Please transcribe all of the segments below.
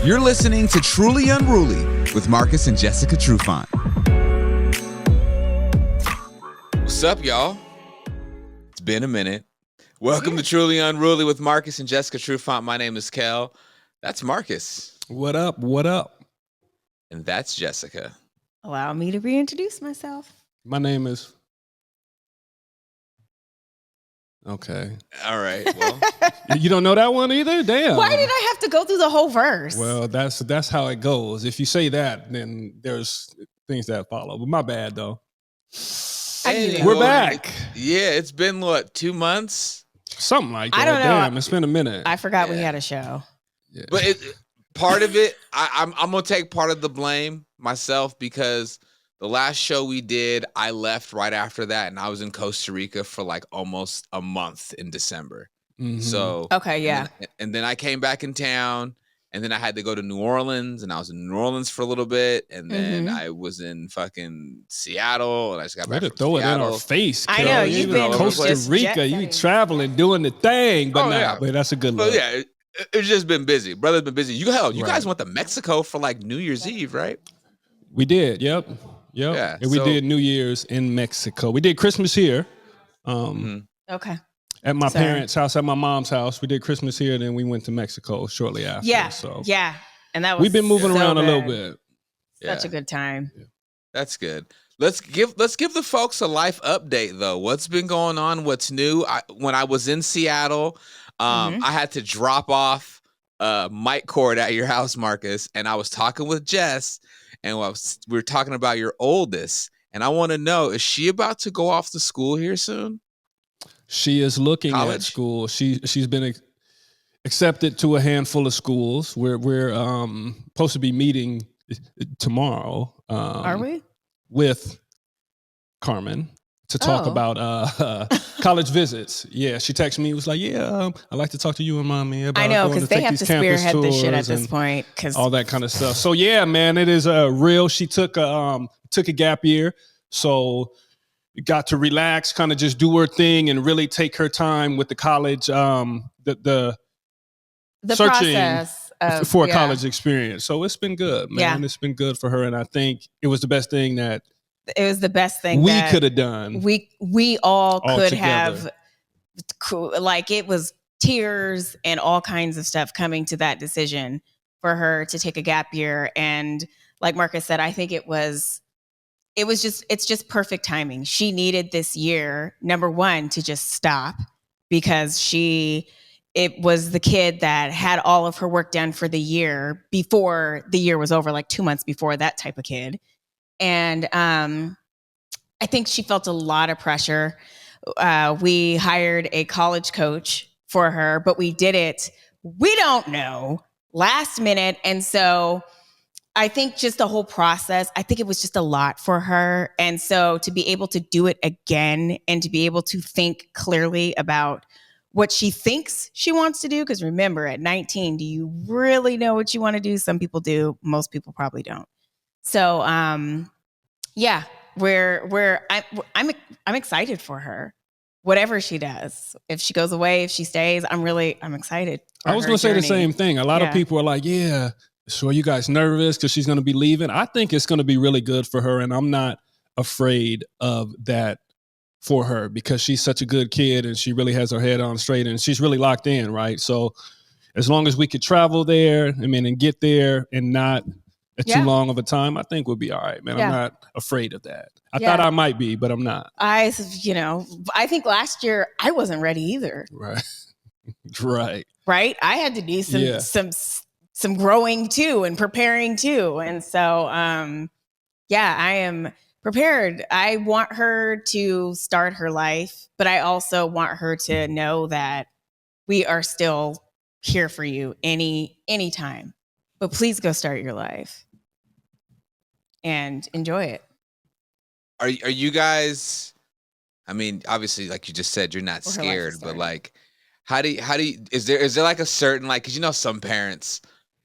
You're listening to Truly Unruly with Marcus and Jessica Trufant. What's up, y'all? It's been a minute. Welcome to Truly Unruly with Marcus and Jessica Trufant. My name is Kel. That's Marcus. What up? What up? And that's Jessica. Allow me to reintroduce myself. My name is... Okay. All right. Well, you don't know that one either? Damn. Why did I have to go through the whole verse? Well, that's how it goes. If you say that, then there's things that follow. But my bad, though. We're back. It's been, 2 months? Something like that. I don't know. Damn, it's been a minute. I forgot we had a show. Yeah. But part of it, I'm going to take part of the blame myself because the last show we did, I left right after that, and I was in Costa Rica for like almost a month in December. Mm-hmm. So okay, yeah. And then I came back in town, and then I had to go to New Orleans, and I was in New Orleans for a little bit, and then I was in fucking Seattle, and I just got back from throw Seattle. it in our face. I know, you've been Costa Rica, you traveling, doing the thing, but but that's a good look. But yeah, it's just been busy. Brother's been busy. You guys went to Mexico for like New Year's Eve, right? We did. Yep. Yeah, and we did New Year's in Mexico. We did Christmas here. Okay. At my parents' house, at my mom's house. We did Christmas here, then we went to Mexico shortly after. Yeah. And that was we've been moving around a little bit. Such a good time. Yeah. That's good. Let's give the folks a life update though. What's been going on? What's new? When I was in Seattle, I had to drop off mic cord at your house, Marcus, and I was talking with Jess. And we were talking about your oldest, and I want to know, is she about to go off to school here soon? She is looking College? at school. She's been accepted to a handful of schools. We're supposed to be meeting tomorrow. Are we? With Carmen to talk about college visits. Yeah, she texted me. Was like, I'd like to talk to you and mommy about. I know, because they have to spearhead this shit at this point, because all that kind of stuff. So yeah, man, it is real. She took a gap year, so got to relax, kind of just do her thing, and really take her time with the college. The searching process for a college experience. So it's been good, man. Yeah. It's been good for her, and I think it was the best thing that. It was the best thing we could have done. We all could together. have, like, it was tears and all kinds of stuff coming to that decision for her to take a gap year. And like Marcus said, I think it's just perfect timing. She needed this year, number one, to just stop, because it was the kid that had all of her work done for the year before the year was over, like 2 months before, that type of kid. And I think she felt a lot of pressure. We hired a college coach for her, but we did it, we don't know, last minute. And so I think just the whole process, I think it was just a lot for her. And so to be able to do it again and to be able to think clearly about what she thinks she wants to do, because remember, at 19, do you really know what you want to do? Some people do. Most people probably don't. So, I'm excited for her. Whatever she does, if she goes away, if she stays, I'm excited. I was going to say the same thing. A lot of people are like, so are you guys nervous because she's going to be leaving? I think it's going to be really good for her, and I'm not afraid of that for her, because she's such a good kid and she really has her head on straight and she's really locked in, right? So as long as we could travel there, and get there and not too long of a time, I think we'll be all right, man. I'm not afraid of that. I thought I might be, but I'm not. I think last year I wasn't ready either. Right. Right. I had to do some growing too and preparing too. And so, I am prepared. I want her to start her life, but I also want her to know that we are still here for you anytime. But please go start your life and enjoy it. Are you guys, I mean, obviously, like you just said, you're not scared, but like, how do you, is there like a certain, like, cause some parents,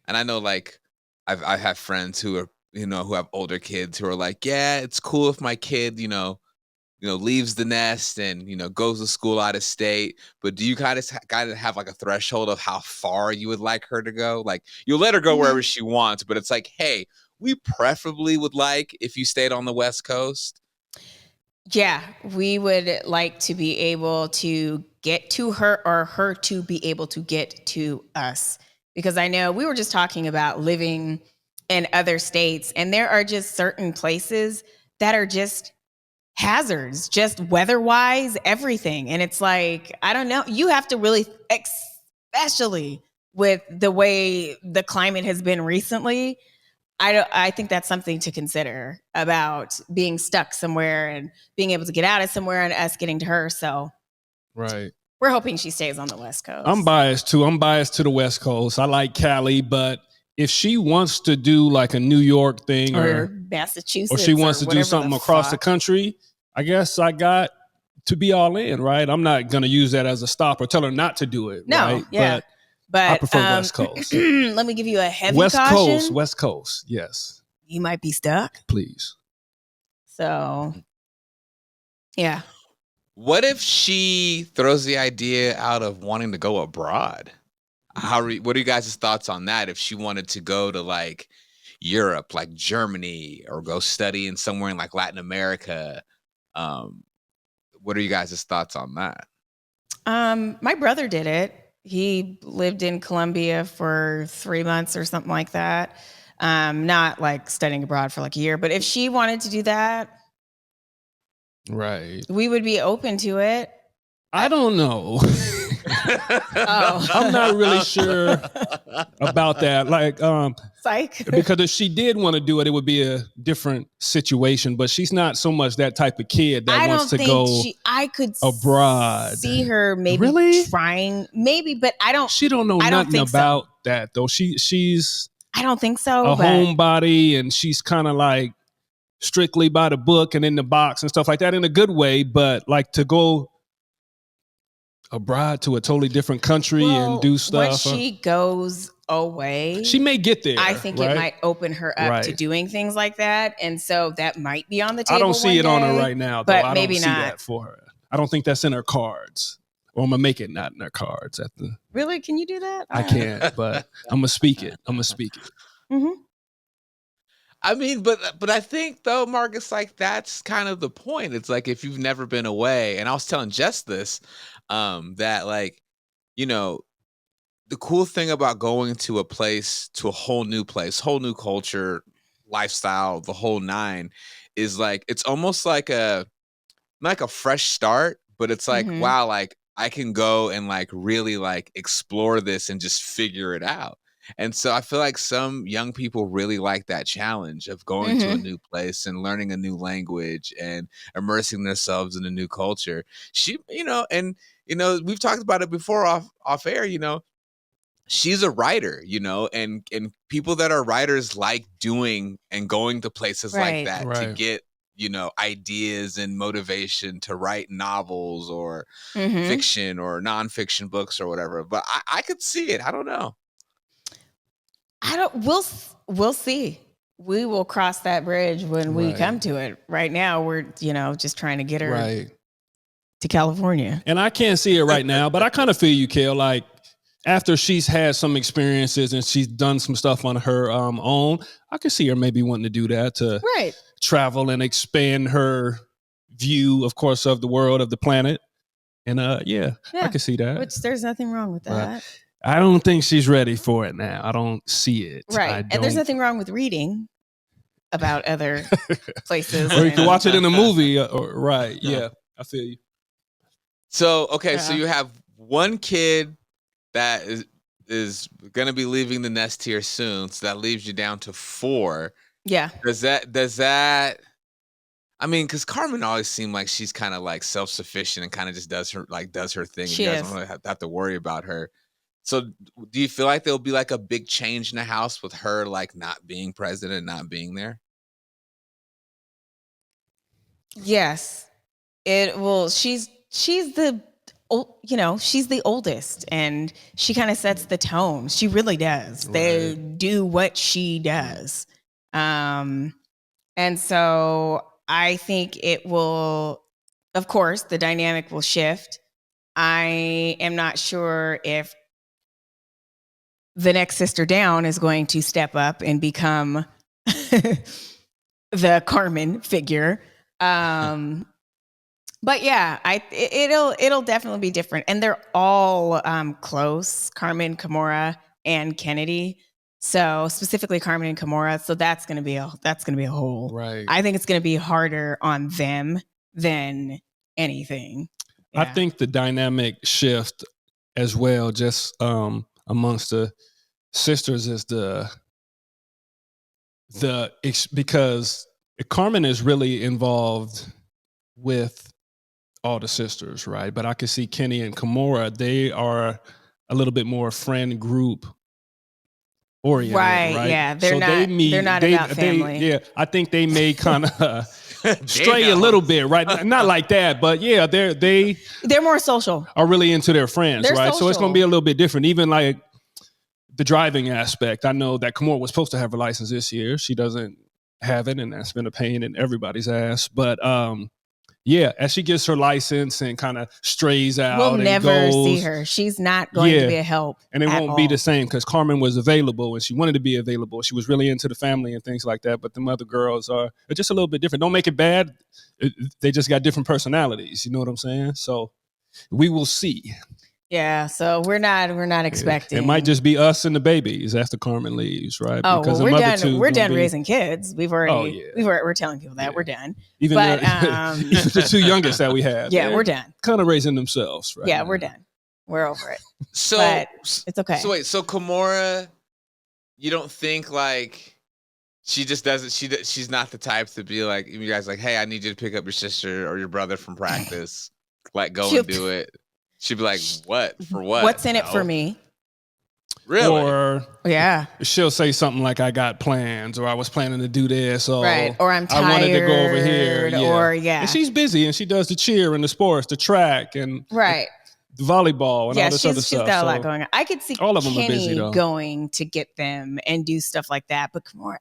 and I know, like, I have friends who are, who have older kids who are like, yeah, it's cool if my kid, leaves the nest and, goes to school out of state. But do you kind of have like a threshold of how far you would like her to go? Like, you'll let her go wherever she wants, but it's like, hey, we preferably would like if you stayed on the West Coast. Yeah, we would like to be able to get to her, or her to be able to get to us. Because I know we were just talking about living in other states, and there are just certain places that are just hazards, just weather-wise, everything. And it's like, I don't know, you have to really, especially with the way the climate has been recently, I think that's something to consider about being stuck somewhere and being able to get out of somewhere and us getting to her. So right, we're hoping she stays on the West Coast. I'm biased too. I'm biased to the West Coast. I like Cali, but if she wants to do like a New York thing or Massachusetts, or she wants to do something across the country, I guess I got to be all in, right? I'm not going to use that as a stop or tell her not to do it, right? Yeah. But I prefer West Coast. Let me give you a heavy caution. West Coast, yes. You might be stuck. Please. So, yeah. What if she throws the idea out of wanting to go abroad? What are you guys' thoughts on that? If she wanted to go to like Europe, like Germany, or go study in somewhere in like Latin America, what are you guys' thoughts on that? My brother did it. He lived in Colombia for 3 months or something like that. Not like studying abroad for like a year, but if she wanted to do that, right, we would be open to it. I don't know. I'm not really sure about that. Like, psych. Because if she did want to do it, it would be a different situation. But she's not so much that type of kid that wants to go I could abroad. See her maybe trying, maybe, but I don't. She don't know nothing about that though. She's. I don't think so. A homebody, and she's kind of like strictly by the book and in the box and stuff like that in a good way. But like to go abroad to a totally different country and do stuff. Once she goes away, she may get there. I think it might open her up to doing things like that, and so that might be on the table. I don't see it on her right now, though. But I maybe don't see not. that for her. I don't think that's in her cards, or I'm gonna make it not in her cards. Really, can you do that? I can't, but I'm gonna speak it. Mm-hmm. I mean, but I think though, Marcus, like that's kind of the point. It's like if you've never been away, and I was telling Jess this, that like, the cool thing about going to a place, to a whole new place, whole new culture, lifestyle, the whole nine, is like it's almost like a fresh start, but it's like, wow, like I can go and like really like explore this and just figure it out. And so I feel like some young people really like that challenge of going to a new place and learning a new language and immersing themselves in a new culture. We've talked about it before off air, she's a writer, and people that are writers like doing and going to places like that to get, ideas and motivation to write novels or fiction or nonfiction books or whatever. But I could see it. I don't know. We'll see. We will cross that bridge when we come to it. Right now, we're, just trying to get her to California. And I can't see it right now, but I kind of feel you, Kale. Like after she's had some experiences and she's done some stuff on her own, I could see her maybe wanting to do that, to travel and expand her view, of course, of the world, of the planet. And I can see that. Which there's nothing wrong with that. I don't think she's ready for it now. I don't see it. Right. And there's nothing wrong with reading about other places. Or you can watch it in a movie. Yeah, I feel you. So, okay, so you have one kid that is going to be leaving the nest here soon. So that leaves you down to 4. Yeah. Does that, I mean, because Carmen always seemed like she's kind of like self-sufficient and kind of just does her thing. You guys don't really have to worry about her. So do you feel like there'll be like a big change in the house with her like not being president, not being there? Yes. It will. She's the she's the oldest, and she kind of sets the tone. She really does. They do what she does. And so I think it will of course, the dynamic will shift. I am not sure if the next sister down is going to step up and become the Carmen figure. But yeah, it'll definitely be different, and they're all close. Carmen, Kimora, and Kennedy. So specifically Carmen and Kimora. So that's gonna be a whole. Right. I think it's gonna be harder on them than anything. Yeah. I think the dynamic shift as well, just amongst the sisters, is because Carmen is really involved with all the sisters, right? But I could see Kenny and Kimora, they are a little bit more friend group oriented, right? Yeah, they're not about family. I think they may kind of stray a little bit, right? Not like that, but yeah, they're more social. Are really into their friends, they're right? Social. So it's going to be a little bit different. Even like the driving aspect, I know that Kimora was supposed to have her license this year. She doesn't have it, and that's been a pain in everybody's ass. But yeah, as she gets her license and kind of strays out, we'll never see her. She's not going to be a help, and it won't be the same because Carmen was available and she wanted to be available. She was really into the family and things like that. But the other girls are just a little bit different. Don't make it bad. They just got different personalities. You know what I'm saying? So we will see. Yeah, so we're not expecting. It might just be us and the babies after Carmen leaves, right? Oh, because we're done. We're done raising kids. We've already. We're telling people that we're done. Even the two youngest that we have. Yeah, we're done. Kind of raising themselves, right? Yeah, we're done. We're over it. So but it's okay. So wait, so Kimora, you don't think like she just doesn't? She's not the type to be like you guys like, hey, I need you to pick up your sister or your brother from practice. Like, go and do it. She'd be like, what? For what? What's in it for me? Really? Or yeah, she'll say something like, I got plans, or I was planning to do this, or, or I'm tired, I wanted to go over here. Or and she's busy and she does the cheer and the sports, the track and the volleyball and all this other stuff. She's got a lot going on. I could see all of them Kenny are busy, though. Going to get them and do stuff like that, but more.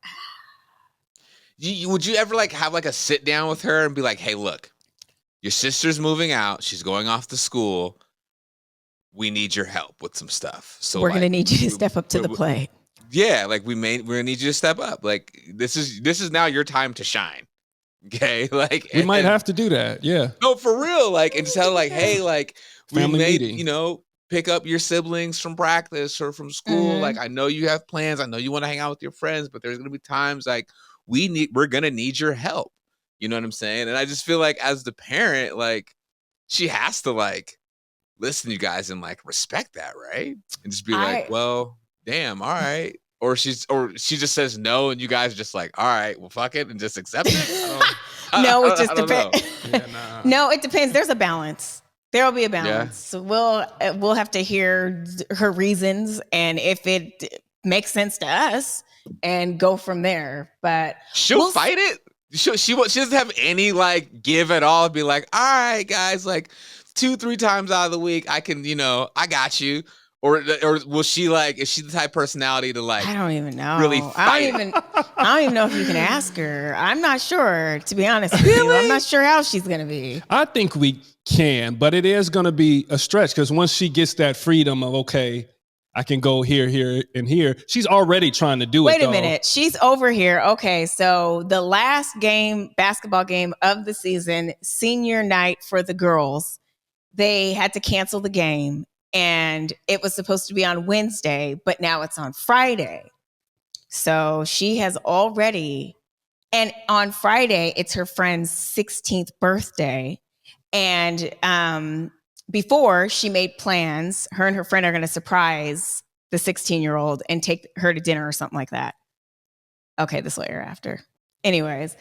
Would you ever like have like a sit down with her and be like, hey, look, your sister's moving out. She's going off to school. We need your help with some stuff. So we're gonna need you to step up to the plate. Yeah, like we're gonna need you to step up. Like this is now your time to shine. Okay, like we might have to do that. Yeah. No, for real. Like and tell like, hey, like family meeting. Pick up your siblings from practice or from school. Mm-hmm. Like I know you have plans. I know you want to hang out with your friends, but there's gonna be times like we're gonna need your help. You know what I'm saying? And I just feel like as the parent, like she has to like listen to you guys and like respect that, right? And just be like, well, damn, all right. Or she just says no, and you guys are just like, all right, well, fuck it, and just accept it. No, it just depends. No, it depends. There's a balance. There will be a balance. Yeah. So we'll have to hear her reasons, and if it makes sense to us, and go from there. But she'll fight it. She doesn't have any like give at all. Be like, all right, guys, like 2-3 times out of the week, I can, I got you. Or will she like? Is she the type of personality to like? I don't even know. Really fight? I don't even know if you can ask her. I'm not sure, to be honest with you. I'm not sure how she's gonna be. I think we can, but it is gonna be a stretch because once she gets that freedom of okay, I can go here, here, and here. She's already trying to do it. Wait a minute. She's over here. Okay, so the last basketball game of the season, senior night for the girls, they had to cancel the game. And it was supposed to be on Wednesday, but now it's on Friday. So she has already, and on Friday, it's her friend's 16th birthday. And before she made plans, her and her friend are going to surprise the 16-year-old and take her to dinner or something like that. Okay, this later after. Anyways,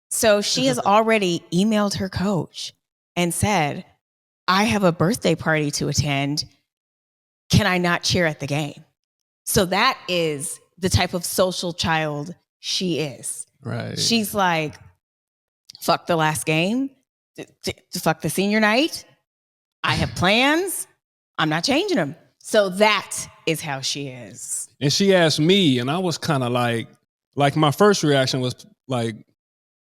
so she has already emailed her coach and said, I have a birthday party to attend. Can I not cheer at the game? So that is the type of social child she is. Right. She's like, fuck the last game. Fuck the senior night. I have plans. I'm not changing them. So that is how she is. And she asked me, and I was kind of like my first reaction was like,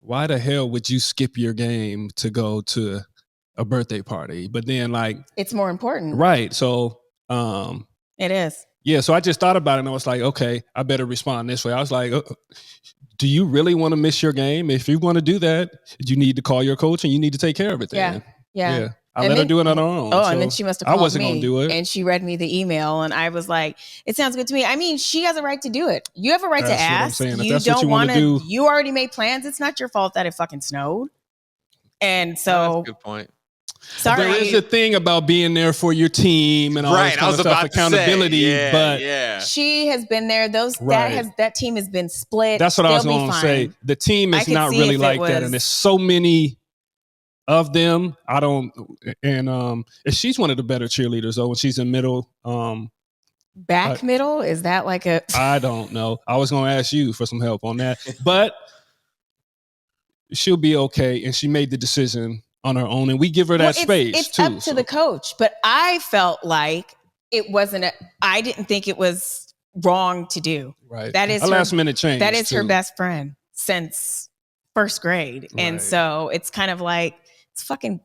why the hell would you skip your game to go to a birthday party. But then like it's more important. Right. So it is. Yeah. So I just thought about it and I was like, okay, I better respond this way. I was like, do you really want to miss your game? If you want to do that, you need to call your coach and you need to take care of it then. Yeah. I let her do it on her own. Oh, and then she must have called I wasn't me going to do it. and she read me the email and I was like, it sounds good to me. I mean, she has a right to do it. You have a right to ask. What I'm saying. You don't want to do. You already made plans. It's not your fault that it fucking snowed. And so that's a good point. Sorry. There is a thing about being there for your team and all that kind of stuff, accountability. But she has been there. That team has been split. That's what I was going to say. The team is not really like that, and there's so many of them. I don't. And she's one of the better cheerleaders though. When she's in middle, middle, is that like a? I don't know. I was going to ask you for some help on that, but she'll be okay. And she made the decision on her own, and we give her that space it's too. Up to the coach, but I felt like it wasn't. I didn't think it was wrong to do. Right, that is a last minute change. That is her best friend since first grade, and so it's kind of like it's fucking.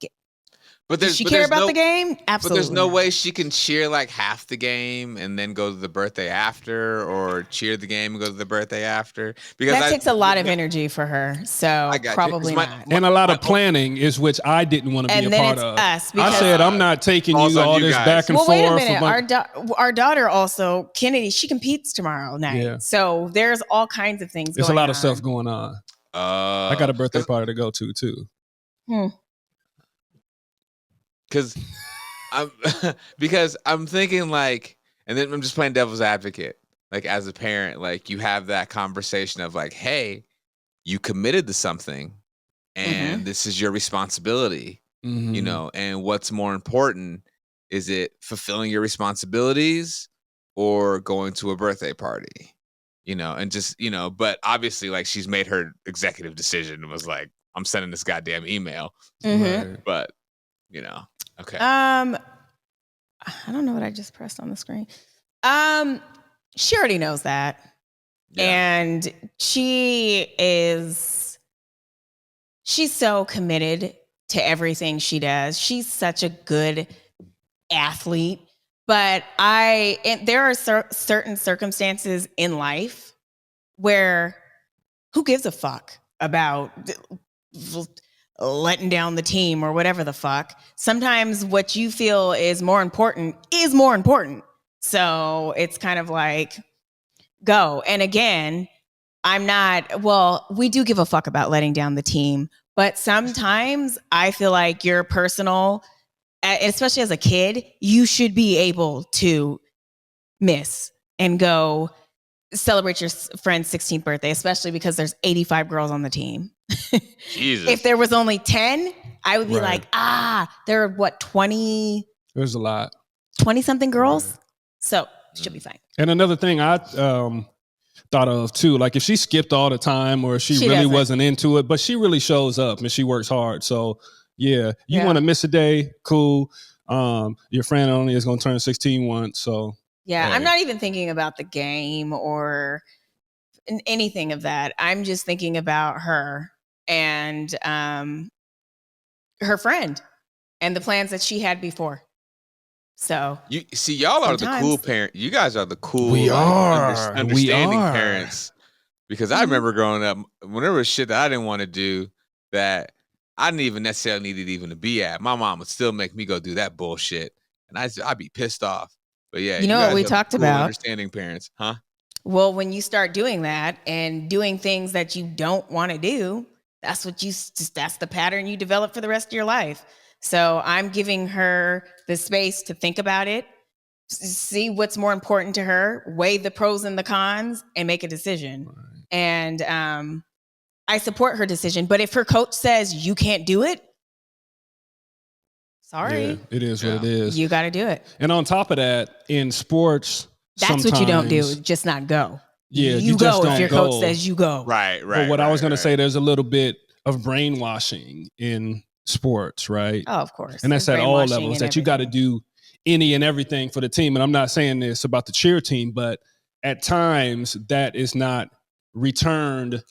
But does she care about the game? Absolutely. But there's no way she can cheer like half the game and then go to the birthday after, or cheer the game and go to the birthday after. Because that takes a lot of energy for her. So probably not. And a lot of planning is which I didn't want to be a part of. Us I said I'm not taking you all this back and forth. Well, wait a minute. Our daughter also, Kennedy, she competes tomorrow night. Yeah. So there's all kinds of things. There's a lot of stuff going on. I got a birthday party to go to too. Because I'm thinking like, and then I'm just playing devil's advocate. Like as a parent, like you have that conversation of like, hey, you committed to something and this is your responsibility, you know, and what's more important, is it fulfilling your responsibilities or going to a birthday party, you know, and just, you know, but obviously like she's made her executive decision and was like, I'm sending this goddamn email, but you know. Okay. I don't know what I just pressed on the screen. She already knows that. Yeah. And she's so committed to everything she does. She's such a good athlete, but there are certain circumstances in life where who gives a fuck about letting down the team or whatever the fuck. Sometimes what you feel is more important is more important. So it's kind of like, go. And again, we do give a fuck about letting down the team, but sometimes I feel like your personal, especially as a kid, you should be able to miss and go celebrate your friend's 16th birthday, especially because there's 85 girls on the team. Jesus. If there was only 10, I would be like, there are 20? There's a lot. 20 something girls. Right. So it should be fine. And another thing I thought of too, like if she skipped all the time or she really wasn't into it, but she really shows up and she works hard. So you want to miss a day, cool. Your friend only is going to turn 16 once. So I'm not even thinking about the game or anything of that. I'm just thinking about her and her friend and the plans that she had before. So you see, y'all are the cool parent. You guys are the cool, understanding parents. Because I remember growing up, when there was shit that I didn't want to do, that I didn't even necessarily need it even to be at, my mom would still make me go do that bullshit, and I'd be pissed off. But yeah, you know what we talked about? Understanding parents, huh? Well, when you start doing that and doing things that you don't want to do, that's the pattern you develop for the rest of your life. So I'm giving her the space to think about it, see what's more important to her, weigh the pros and the cons, and make a decision. Right. And I support her decision. But if her coach says you can't do it, sorry. Yeah, it is what it is. You got to do it. And on top of that, in sports, that's what you don't do. Just not go. Yeah, you go if your coach says you go. Right. But what I was going to say, there's a little bit of brainwashing in sports, right? Oh, of course. And that's at all levels, that you got to do any and everything for the team. And I'm not saying this about the cheer team, but at times that is not returned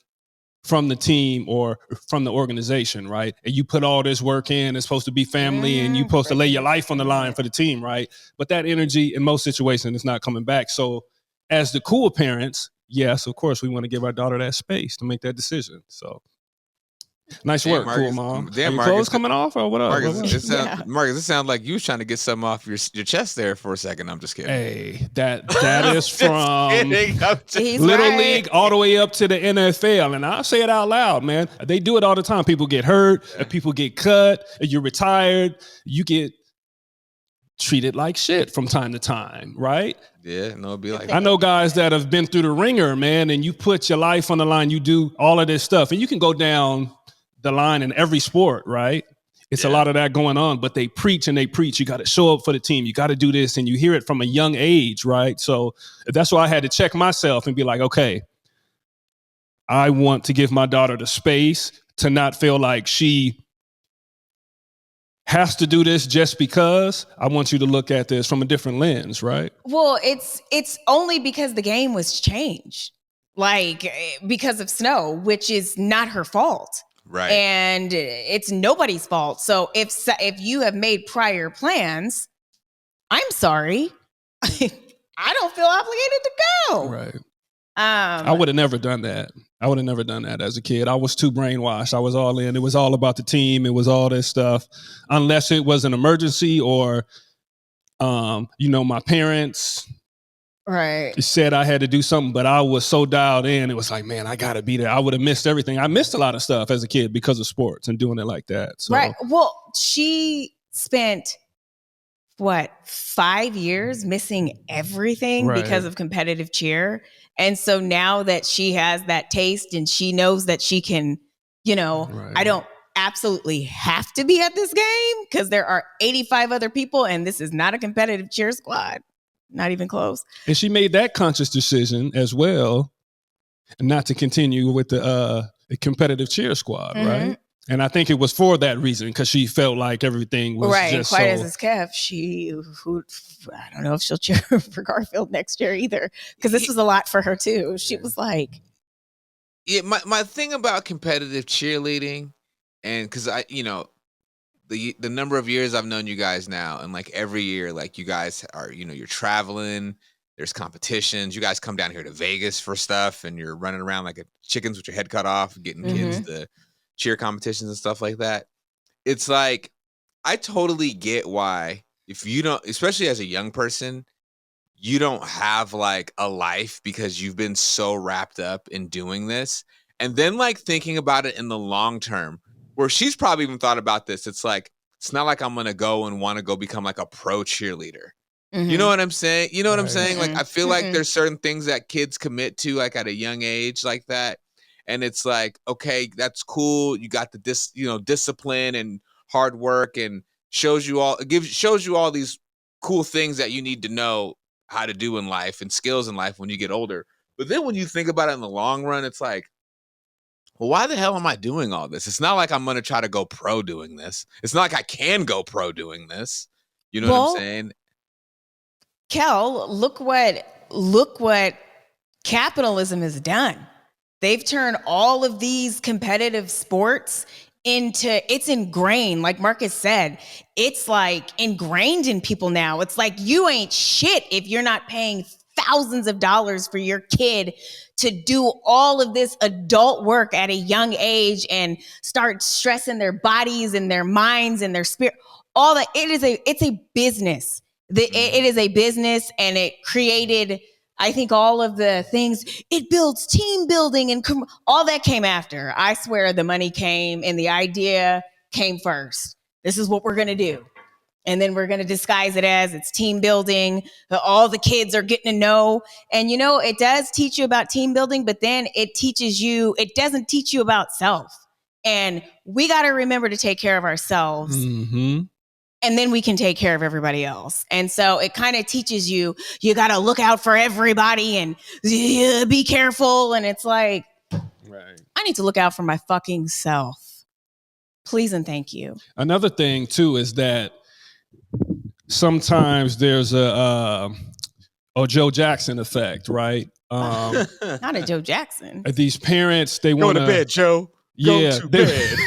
from the team or from the organization, right? And you put all this work in, it's supposed to be family and you're supposed to lay your life on the line for the team, right? But that energy in most situations is not coming back. So as the cool parents, yes, of course, we want to give our daughter that space to make that decision. So nice work, Marcus, cool mom. Damn, Are your Marcus, clothes coming off or what up? Marcus, it sounds like you was trying to get something off your chest there for a second. I'm just kidding. Hey, that is from Little League all the way up to the NFL. And I'll say it out loud, man. They do it all the time. People get hurt, people get cut, you're retired, you get treated like shit from time to time, right? Yeah, no, it'd be like I know guys that have been through the ringer, man, and you put your life on the line, you do all of this stuff, and you can go down the line in every sport, right? It's a lot of that going on, but they preach and they preach. You got to show up for the team. You got to do this, and you hear it from a young age, right? So that's why I had to check myself and be like, okay, I want to give my daughter the space to not feel like she has to do this just because. I want you to look at this from a different lens, right? Well, it's only because the game was changed, like because of snow, which is not her fault. Right. And it's nobody's fault. So if you have made prior plans, I'm sorry. I don't feel obligated to go. Right. I would have never done that. I would have never done that as a kid. I was too brainwashed. I was all in. It was all about the team. It was all this stuff. Unless it was an emergency or, my parents said I had to do something, but I was so dialed in. It was like, man, I got to be there. I would have missed everything. I missed a lot of stuff as a kid because of sports and doing it like that. So. Right. Well, she spent, 5 years missing everything because of competitive cheer. And so now that she has that taste and she knows that she can, I don't absolutely have to be at this game because there are 85 other people and this is not a competitive cheer squad. Not even close. And she made that conscious decision as well, not to continue with the competitive cheer squad, right? And I think it was for that reason because she felt like everything was just quite as Kev. I don't know if she'll cheer for Garfield next year either because this was a lot for her too. She was like, yeah. My thing about competitive cheerleading, and because the number of years I've known you guys now, and like every year, like you guys are, you're traveling, there's competitions. You guys come down here to Vegas for stuff, and you're running around like chickens with your head cut off, getting kids to cheer competitions and stuff like that. It's like, I totally get why, if you don't, especially as a young person, you don't have like a life because you've been so wrapped up in doing this. And then like thinking about it in the long term, where she's probably even thought about this. It's like, it's not like I'm going to go and want to go become like a pro cheerleader. You know what I'm saying? You know what I'm saying? Like, I feel like there's certain things that kids commit to like at a young age like that. And it's like, okay, that's cool. You got the discipline and hard work, and shows you all these cool things that you need to know how to do in life and skills in life when you get older. But then when you think about it in the long run, it's like, well, why the hell am I doing all this? It's not like I'm going to try to go pro doing this. It's not like I can go pro doing this. You know what I'm saying? Kel, look what capitalism has done. They've turned all of these competitive sports it's ingrained. Like Marcus said, it's like ingrained in people now. It's like you ain't shit if you're not paying thousands of dollars for your kid to do all of this adult work at a young age and start stressing their bodies and their minds and their spirit. All that. It's a business. It is a business, and it created, I think, all of the things. It builds team building and all that came after. I swear the money came and the idea came first. This is what we're going to do. And then we're going to disguise it as it's team building. All the kids are getting to know. And, it does teach you about team building, but then it doesn't teach you about self. And we got to remember to take care of ourselves. Mm-hmm. And then we can take care of everybody else. And so it kind of teaches you got to look out for everybody and be careful. And it's like, I need to look out for my fucking self. Please and thank you. Another thing, too, is that sometimes there's a Joe Jackson effect, right? Not a Joe Jackson. These parents, they Go want to bed, Joe. Go to bed.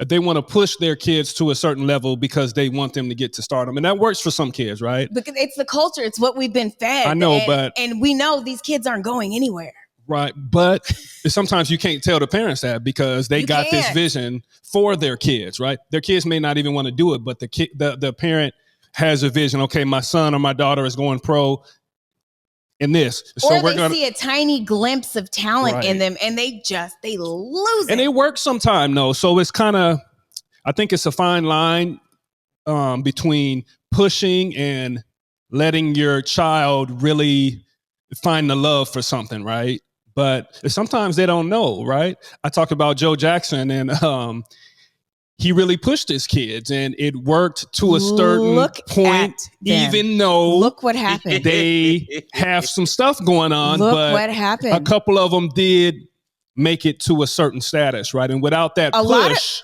They want to push their kids to a certain level because they want them to get to stardom. And that works for some kids, right? Because it's the culture. It's what we've been fed. I know, and we know these kids aren't going anywhere. Right. But sometimes you can't tell the parents that because they got this vision for their kids, right? Their kids may not even want to do it, but the parent has a vision. Okay, my son or my daughter is going pro in this. So or they see a tiny glimpse of talent in them and they lose it. And it works sometime, though. So it's kind of, I think it's a fine line between pushing and letting your child really find the love for something, right? But sometimes they don't know, right? I talked about Joe Jackson and he really pushed his kids and it worked to a certain point, even though look what happened. They have some stuff going on. Look but what happened. A couple of them did make it to a certain status, right? And without that push,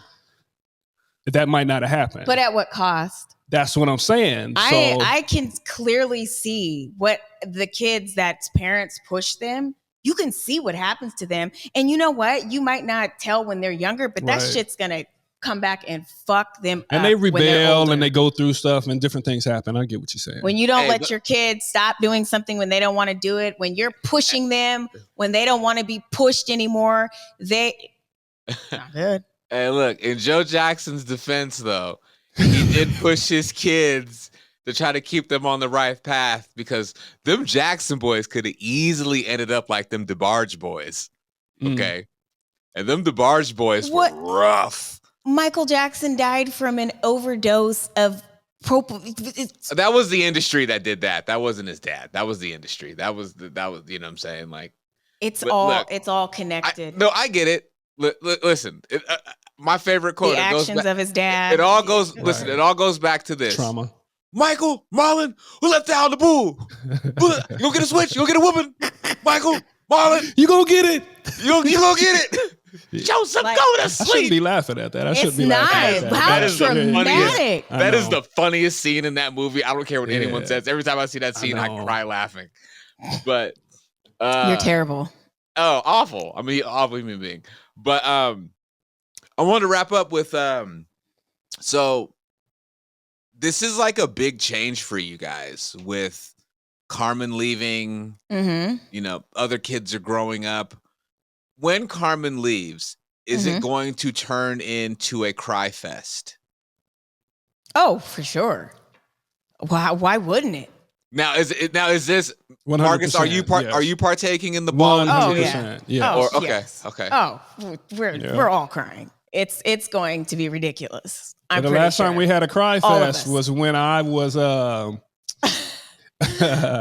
that might not have happened. But at what cost? That's what I'm saying. I can clearly see what the kids that parents push them. You can see what happens to them. And you know what? You might not tell when they're younger, but that shit's going to come back and fuck them up. And they rebel and they go through stuff and different things happen. I get what you're saying. When you don't let your kids stop doing something when they don't want to do it, when you're pushing them, when they don't want to be pushed anymore, not good. Hey, look, in Joe Jackson's defense, though, he did push his kids to try to keep them on the right path because them Jackson boys could have easily ended up like them DeBarge boys. Okay. And them DeBarge boys were rough. Michael Jackson died from an overdose of that was the industry that did that. That wasn't his dad. That was the industry. That was you know what I'm saying? Like it's all connected. I get it. Listen, my favorite quote. The actions of his dad. It all goes. Right. Listen, it all goes back to this trauma. Michael, Marlon, who left out the bull? You gonna get a switch? You gonna get a whooping? Michael, Marlon, you gonna get it? You gonna get it? Joseph, go to sleep. I shouldn't be laughing at that. I shouldn't be laughing at that. How dramatic. That is the funniest scene in that movie. I don't care what anyone says. Every time I see that scene, I cry laughing. But you're terrible. Oh, awful. I mean, awful human being. But I wanted to wrap up with so this is like a big change for you guys with Carmen leaving. You know, other kids are growing up. When Carmen leaves, is it going to turn into a cry fest? Oh, for sure. Why wouldn't it? Now is this 100%, Marcus? Are you partaking in the ball? 100%. Yeah. Okay. Oh, we're all crying. It's going to be ridiculous. The last time we had a cry fest was when I was I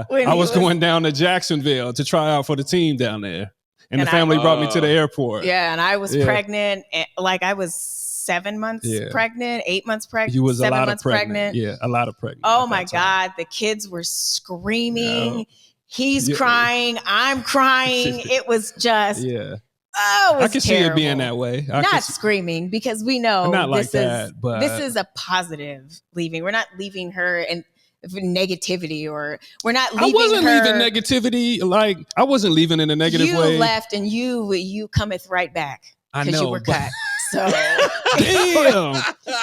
was going down to Jacksonville to try out for the team down there. And the family brought me to the airport. Yeah, and I was pregnant. Like I was 7 months pregnant, 8 months pregnant. You was 7 a lot months of pregnant. Yeah, a lot of pregnant. Oh my God, the kids were screaming. Yeah. He's crying. I'm crying. It was just I can see it being that way. Not screaming because we know this is a positive leaving. We're not leaving her and negativity, or we're not leaving her. I wasn't leaving negativity. Like I wasn't leaving in a negative way. You left and you cometh right back because you were cut. So damn.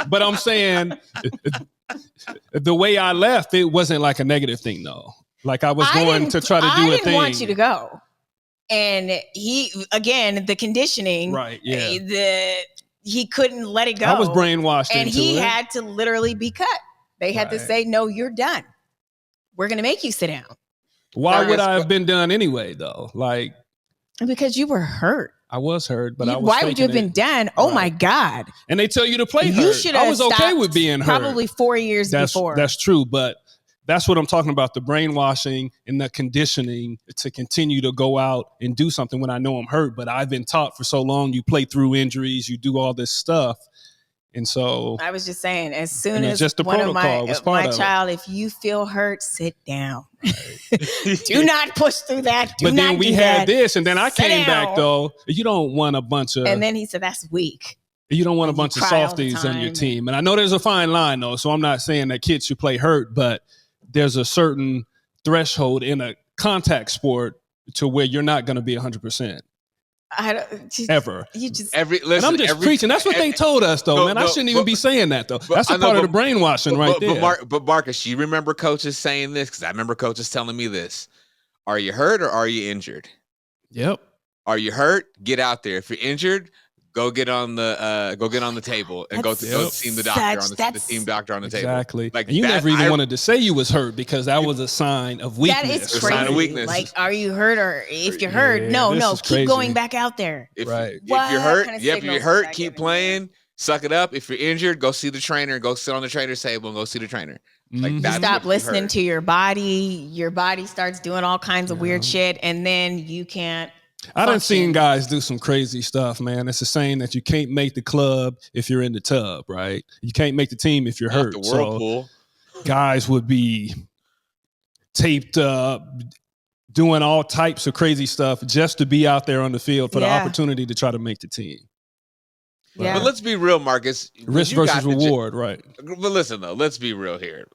But I'm saying the way I left, it wasn't like a negative thing though. Like I was going to try to do a thing. I didn't want you to go. And the conditioning. Right. Yeah. He couldn't let it go. I was brainwashed and he had to literally be cut. They had to say, no, you're done. We're going to make you sit down. Why would I have been done anyway, though? Like, because you were hurt. I was hurt, but why would you have been done? Oh my God. And they tell you to play hurt. I was okay with being hurt. Probably 4 years before. That's true. But that's what I'm talking about. The brainwashing and the conditioning to continue to go out and do something when I know I'm hurt. But I've been taught for so long, you play through injuries, you do all this stuff. And so I was just saying, as soon as just the one of my child, if you feel hurt, sit down. Right. Do not push through that. But then we had this, and then I came back though. You don't want a bunch of. And then he said, "That's weak." You don't want a bunch of softies on your team. And I know there's a fine line though, so I'm not saying that kids should play hurt, but there's a certain threshold in a contact sport to where you're not going to be 100%. Ever. You just and I'm just preaching. That's what they told us, though, man. I shouldn't even be saying that, though. That's a part of the brainwashing right there. But Marcus, you remember coaches saying this? Because I remember coaches telling me this. Are you hurt or are you injured? Yep. Are you hurt? Get out there. If you're injured, go get on the table and go see the doctor the team doctor on the table. Exactly. Like, and you never even wanted to say you was hurt because that was a sign of weakness. That is crazy. A sign of weakness. Like, are you hurt or if you're hurt? No, keep going back out there. If you're hurt, keep playing. Suck it up. If you're injured, go see the trainer. Go sit on the trainer's table and go see the trainer. Like, stop listening to your body. Your body starts doing all kinds of weird shit, and then you can't. I done seen guys do some crazy stuff, man. It's a saying that you can't make the club if you're in the tub, right? You can't make the team if you're hurt. The whirlpool. So guys would be taped up, doing all types of crazy stuff just to be out there on the field for the opportunity to try to make the team. Yeah. But let's be real, Marcus. Risk versus reward, right? But listen, though, let's be real here.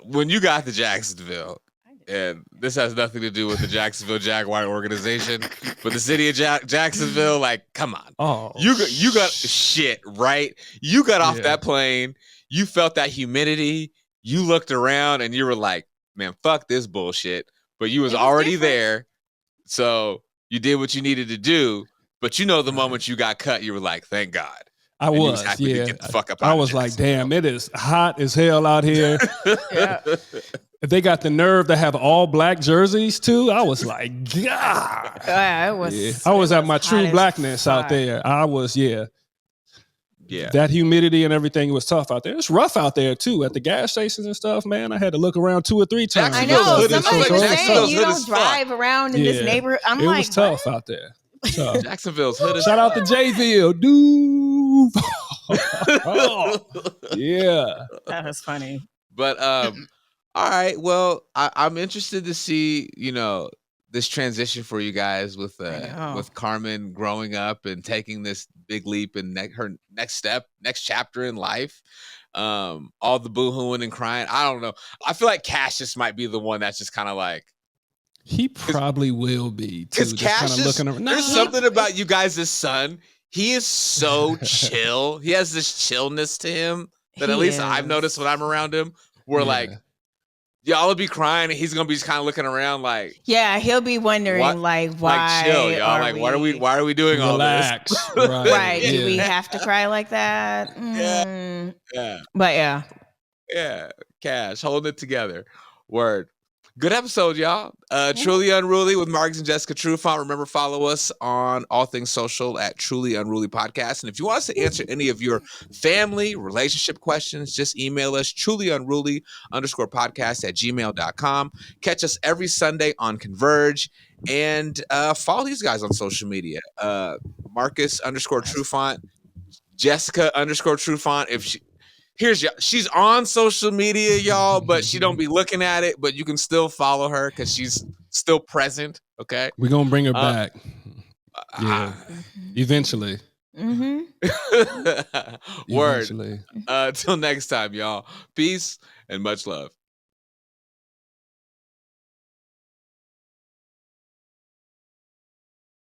When you got to Jacksonville, and this has nothing to do with the Jacksonville Jaguar organization, but the city of Jacksonville, like, come on. Oh, you got shit, right? You got off that plane. You felt that humidity. You looked around and you were like, man, fuck this bullshit. But you was already there. So you did what you needed to do. But the moment you got cut, you were like, thank God. I was happy to get the fuck up out I was like, damn, it is hot as hell out here. They got the nerve to have all black jerseys too. I was like, God. I was at my true blackness out there. I was, that humidity and everything was tough out there. It's rough out there too at the gas stations and stuff, man. I had to look around 2 or 3 times. I know. Somebody was saying you don't drive around in this neighborhood. I'm like, it was tough out there. So, Jacksonville's hood. Shout out to J-Ville, dude. Yeah, that was funny. But all right. Well, I'm interested to see this transition for you guys with Carmen growing up and taking this big leap and her next chapter in life. All the boohooing and crying. I don't know. I feel like Cassius might be the one that's just kind of like. He probably will be too. Because Cassius, there's something about you guys' son. He is so chill. He has this chillness to him that at least I've noticed when I'm around him. Where like y'all will be crying and he's gonna be just kind of looking around like. Yeah, he'll be wondering like why. Like chill, y'all. Like why are we doing all this? Right. Do we have to cry like that? Yeah. But yeah. Yeah. Cash holding it together. Word. Good episode, y'all. Truly Unruly with Marcus and Jessica Trufant. Remember, follow us on all things social at Truly Unruly Podcast. And if you want us to answer any of your family relationship questions, just email us trulyunruly_podcast@gmail.com. Catch us every Sunday on Converge and follow these guys on social media. Marcus_Trufant, Jessica_Trufant. She's on social media, y'all, but she don't be looking at it, but you can still follow her because she's still present. Okay. We're going to bring her back. Eventually. Word. Till next time, y'all. Peace and much love.